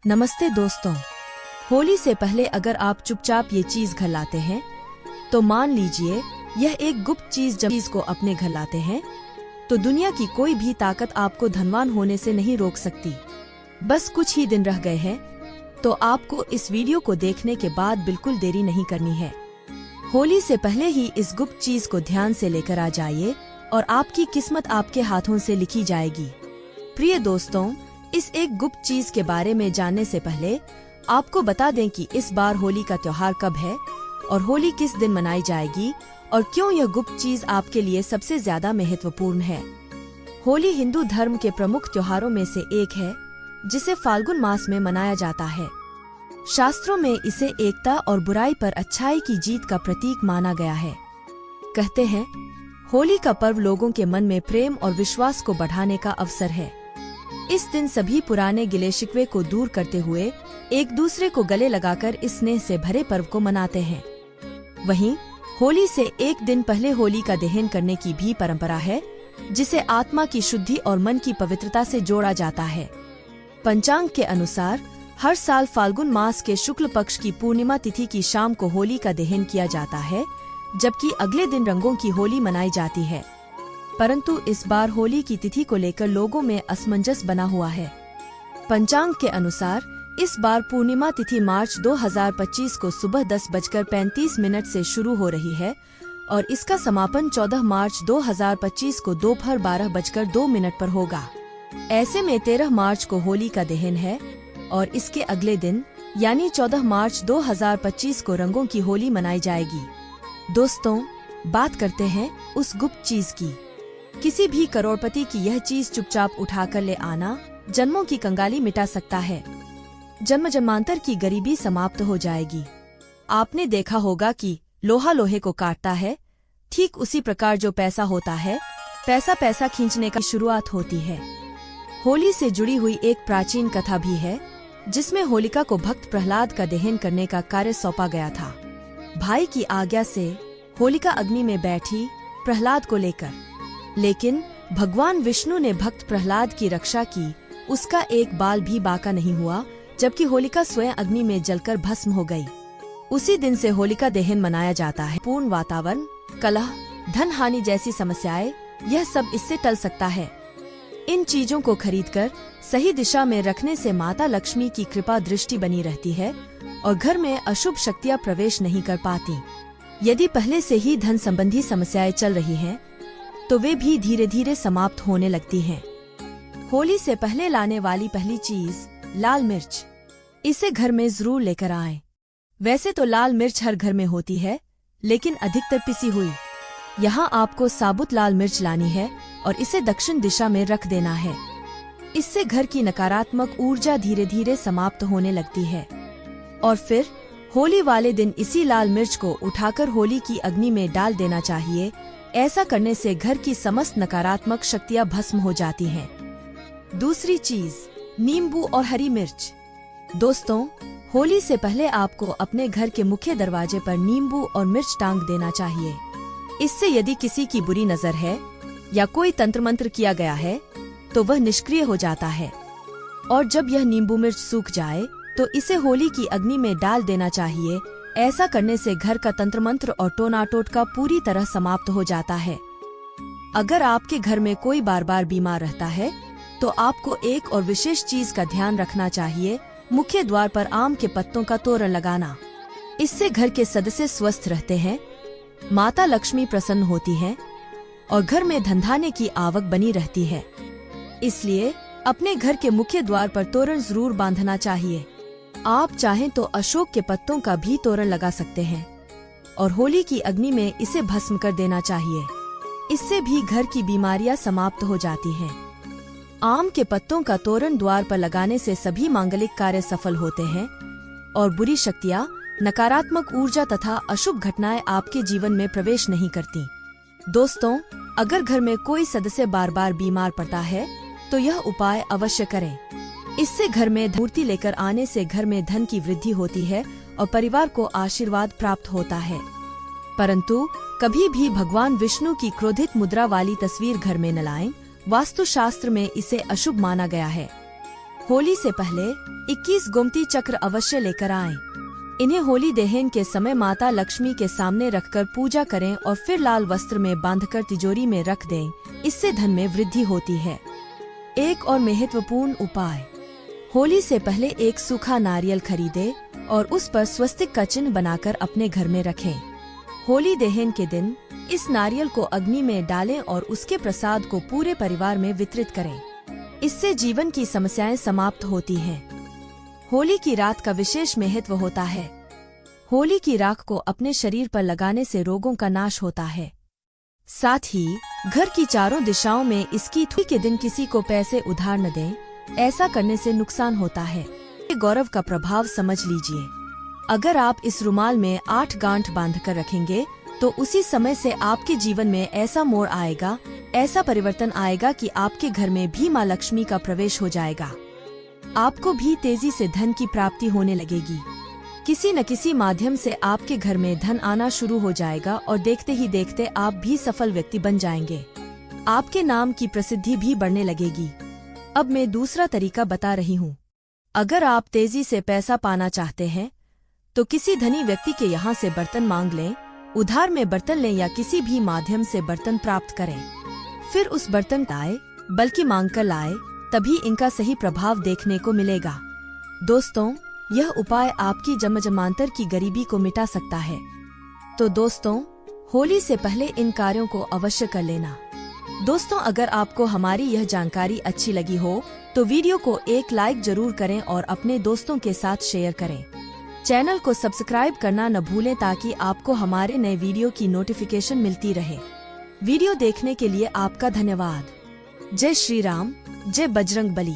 नमस्ते दोस्तों। होली से पहले अगर आप चुपचाप ये चीज घर लाते हैं तो मान लीजिए यह एक गुप्त चीज। जब चीज को अपने घर लाते हैं तो दुनिया की कोई भी ताकत आपको धनवान होने से नहीं रोक सकती। बस कुछ ही दिन रह गए हैं तो आपको इस वीडियो को देखने के बाद बिल्कुल देरी नहीं करनी है। होली से पहले ही इस गुप्त चीज को ध्यान से लेकर आ जाइए और आपकी किस्मत आपके हाथों से लिखी जाएगी। प्रिय दोस्तों, इस एक गुप्त चीज के बारे में जानने से पहले आपको बता दें कि इस बार होली का त्योहार कब है और होली किस दिन मनाई जाएगी और क्यों यह गुप्त चीज आपके लिए सबसे ज्यादा महत्वपूर्ण है। होली हिंदू धर्म के प्रमुख त्योहारों में से एक है जिसे फाल्गुन मास में मनाया जाता है। शास्त्रों में इसे एकता और बुराई पर अच्छाई की जीत का प्रतीक माना गया है। कहते हैं होली का पर्व लोगों के मन में प्रेम और विश्वास को बढ़ाने का अवसर है। इस दिन सभी पुराने गिले शिकवे को दूर करते हुए एक दूसरे को गले लगाकर इस स्नेह से भरे पर्व को मनाते हैं। वहीं होली से एक दिन पहले होली का दहन करने की भी परंपरा है, जिसे आत्मा की शुद्धि और मन की पवित्रता से जोड़ा जाता है। पंचांग के अनुसार हर साल फाल्गुन मास के शुक्ल पक्ष की पूर्णिमा तिथि की शाम को होली का दहन किया जाता है, जबकि अगले दिन रंगों की होली मनाई जाती है। परंतु इस बार होली की तिथि को लेकर लोगों में असमंजस बना हुआ है। पंचांग के अनुसार इस बार पूर्णिमा तिथि मार्च 2025 को सुबह 10:35 से शुरू हो रही है और इसका समापन 14 मार्च 2025 को दोपहर 12:02 पर होगा। ऐसे में 13 मार्च को होली का दहन है और इसके अगले दिन यानी 14 मार्च 2025 को रंगों की होली मनाई जाएगी। दोस्तों, बात करते हैं उस गुप्त चीज की। किसी भी करोड़पति की यह चीज चुपचाप उठाकर ले आना जन्मों की कंगाली मिटा सकता है। जन्म जन्मांतर की गरीबी समाप्त हो जाएगी। आपने देखा होगा कि लोहा लोहे को काटता है, ठीक उसी प्रकार जो पैसा होता है, पैसा खींचने का शुरुआत होती है। होली से जुड़ी हुई एक प्राचीन कथा भी है, जिसमें होलिका को भक्त प्रहलाद का दहन करने का कार्य सौंपा गया था। भाई की आज्ञा से होलिका अग्नि में बैठी प्रहलाद को लेकर, लेकिन भगवान विष्णु ने भक्त प्रहलाद की रक्षा की। उसका एक बाल भी बाका नहीं हुआ, जबकि होलिका स्वयं अग्नि में जलकर भस्म हो गई। उसी दिन से होलिका दहन मनाया जाता है। पूर्ण वातावरण, कलह, धन हानि जैसी समस्याएं, यह सब इससे टल सकता है। इन चीजों को खरीदकर सही दिशा में रखने से माता लक्ष्मी की कृपा दृष्टि बनी रहती है और घर में अशुभ शक्तियां प्रवेश नहीं कर पाती। यदि पहले से ही धन संबंधी समस्याएं चल रही हैं, तो वे भी धीरे धीरे समाप्त होने लगती हैं। होली से पहले लाने वाली पहली चीज लाल मिर्च। इसे घर में जरूर लेकर आएं। वैसे तो लाल मिर्च हर घर में होती है, लेकिन अधिकतर पिसी हुई। यहाँ आपको साबुत लाल मिर्च लानी है और इसे दक्षिण दिशा में रख देना है। इससे घर की नकारात्मक ऊर्जा धीरे धीरे समाप्त होने लगती है। और फिर होली वाले दिन इसी लाल मिर्च को उठाकर होली की अग्नि में डाल देना चाहिए। ऐसा करने से घर की समस्त नकारात्मक शक्तियां भस्म हो जाती हैं। दूसरी चीज नींबू और हरी मिर्च। दोस्तों, होली से पहले आपको अपने घर के मुख्य दरवाजे पर नींबू और मिर्च टांग देना चाहिए। इससे यदि किसी की बुरी नजर है या कोई तंत्र मंत्र किया गया है तो वह निष्क्रिय हो जाता है। और जब यह नींबू मिर्च सूख जाए तो इसे होली की अग्नि में डाल देना चाहिए। ऐसा करने से घर का तंत्र मंत्र और टोना टोटका पूरी तरह समाप्त हो जाता है। अगर आपके घर में कोई बार बार बीमार रहता है तो आपको एक और विशेष चीज का ध्यान रखना चाहिए, मुख्य द्वार पर आम के पत्तों का तोरण लगाना। इससे घर के सदस्य स्वस्थ रहते हैं, माता लक्ष्मी प्रसन्न होती है और घर में धनधान्य की आवक बनी रहती है। इसलिए अपने घर के मुख्य द्वार पर तोरण जरूर बांधना चाहिए। आप चाहें तो अशोक के पत्तों का भी तोरण लगा सकते हैं और होली की अग्नि में इसे भस्म कर देना चाहिए। इससे भी घर की बीमारियां समाप्त हो जाती हैं। आम के पत्तों का तोरण द्वार पर लगाने से सभी मांगलिक कार्य सफल होते हैं और बुरी शक्तियां, नकारात्मक ऊर्जा तथा अशुभ घटनाएं आपके जीवन में प्रवेश नहीं करती। दोस्तों, अगर घर में कोई सदस्य बार बार बीमार पड़ता है तो यह उपाय अवश्य करें। इससे घर में मूर्ति लेकर आने से घर में धन की वृद्धि होती है और परिवार को आशीर्वाद प्राप्त होता है। परंतु कभी भी भगवान विष्णु की क्रोधित मुद्रा वाली तस्वीर घर में न लाएं। वास्तुशास्त्र में इसे अशुभ माना गया है। होली से पहले 21 गोमती चक्र अवश्य लेकर आएं। इन्हें होली दहन के समय माता लक्ष्मी के सामने रखकर पूजा करें और फिर लाल वस्त्र में बांधकर तिजोरी में रख दें। इससे धन में वृद्धि होती है। एक और महत्वपूर्ण उपाय, होली से पहले एक सूखा नारियल खरीदें और उस पर स्वस्तिक का चिन्ह बनाकर अपने घर में रखें। होली दहन के दिन इस नारियल को अग्नि में डालें और उसके प्रसाद को पूरे परिवार में वितरित करें। इससे जीवन की समस्याएं समाप्त होती हैं। होली की रात का विशेष महत्व होता है। होली की राख को अपने शरीर पर लगाने से रोगों का नाश होता है। साथ ही घर की चारों दिशाओं में इसकी थूक के दिन किसी को पैसे उधार न दें, ऐसा करने से नुकसान होता है। गौरव का प्रभाव समझ लीजिए। अगर आप इस रुमाल में 8 गांठ बांधकर रखेंगे तो उसी समय से आपके जीवन में ऐसा मोड़ आएगा, ऐसा परिवर्तन आएगा कि आपके घर में भी माँ लक्ष्मी का प्रवेश हो जाएगा। आपको भी तेजी से धन की प्राप्ति होने लगेगी। किसी न किसी माध्यम से आपके घर में धन आना शुरू हो जाएगा और देखते ही देखते आप भी सफल व्यक्ति बन जाएंगे। आपके नाम की प्रसिद्धि भी बढ़ने लगेगी। अब मैं दूसरा तरीका बता रही हूँ। अगर आप तेजी से पैसा पाना चाहते हैं तो किसी धनी व्यक्ति के यहाँ से बर्तन मांग लें, उधार में बर्तन लें या किसी भी माध्यम से बर्तन प्राप्त करें। फिर उस बर्तन लाए, बल्कि मांग कर लाए, तभी इनका सही प्रभाव देखने को मिलेगा। दोस्तों, यह उपाय आपकी जन्मांतर की गरीबी को मिटा सकता है। तो दोस्तों, होली से पहले इन कार्यों को अवश्य कर लेना। दोस्तों, अगर आपको हमारी यह जानकारी अच्छी लगी हो तो वीडियो को एक लाइक जरूर करें और अपने दोस्तों के साथ शेयर करें। चैनल को सब्सक्राइब करना न भूलें ताकि आपको हमारे नए वीडियो की नोटिफिकेशन मिलती रहे। वीडियो देखने के लिए आपका धन्यवाद। जय श्री राम, जय बजरंग बली।